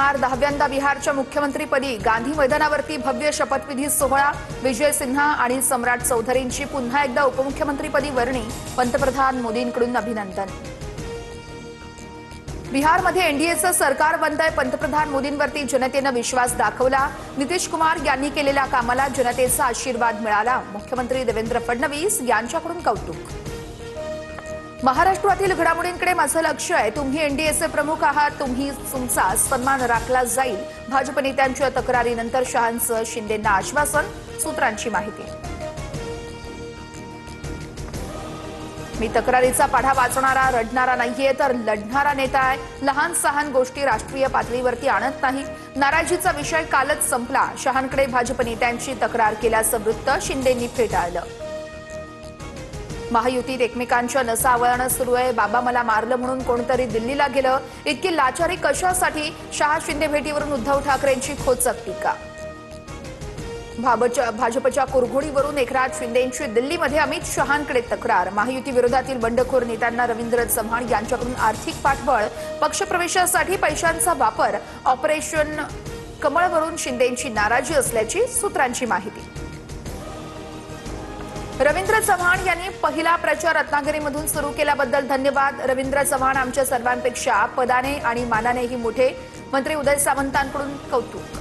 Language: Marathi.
कुमार 10व्यांदा बिहारच्या मुख्यमंत्रीपदी गांधी मैदानावरती भव्य शपथविधी सोहळा। विजय सिन्हा आणि सम्राट चौधरींची पुन्हा एकदा उपमुख्यमंत्रीपदी वर्णी। पंतप्रधान मोदींकडून अभिनंदन। बिहारमध्ये एनडीएचं सरकार बनतंय। पंतप्रधान मोदींवरती जनतेनं विश्वास दाखवला। नितीश कुमार यांनी केलेल्या कामाला जनतेचा आशीर्वाद मिळाला। मुख्यमंत्री देवेंद्र फडणवीस यांच्याकडून कौतुक। महाराष्ट्रातील घडामोडींकडे माझं लक्ष आहे। तुम्ही एनडीएचे प्रमुख आहात, तुमचा सन्मान राखला जाईल। भाजप नेत्यांच्या तक्रारीनंतर शहांचं शिंदेंना आश्वासन। सूत्रांची माहिती। मी तक्रारीचा पाढा वाचणारा रडणारा नाहीये तर लढणारा नेता आहे। लहान सहान गोष्टी राष्ट्रीय पातळीवरती आणत नाही। नाराजीचा विषय कालच संपला। शहांकडे भाजप नेत्यांची तक्रार केल्याचं वृत्त शिंदेंनी फेटाळलं। महायुतीत एकमेकांच्या नसावळणं सुरू आहे। बाबा मला मारलं म्हणून कोणतरी दिल्लीला गेलं, इतकी लाचारी कशासाठी? शहा शिंदे भेटीवरून उद्धव ठाकरेंची खोचक टीका। भाजपच्या कुरघोडीवरून एकनाथ शिंदेंची दिल्लीमध्ये अमित शहांकडे तक्रार। महायुती विरोधातील बंडखोर नेत्यांना रवींद्र चव्हाण यांच्याकडून आर्थिक पाठबळ। पक्षप्रवेशासाठी पैशांचा वापर। ऑपरेशन कमळवरून शिंदेंची नाराजी असल्याची सूत्रांची माहिती। रवींद्र चव्हाण यांनी पहिला प्रचार रत्नागिरीमधून सुरू केल्याबद्दल धन्यवाद। रवींद्र चव्हाण आमच्या सर्वांपेक्षा पदाने आणि मानानेही मोठे। मंत्री उदय सामंतांकडून कौतुक।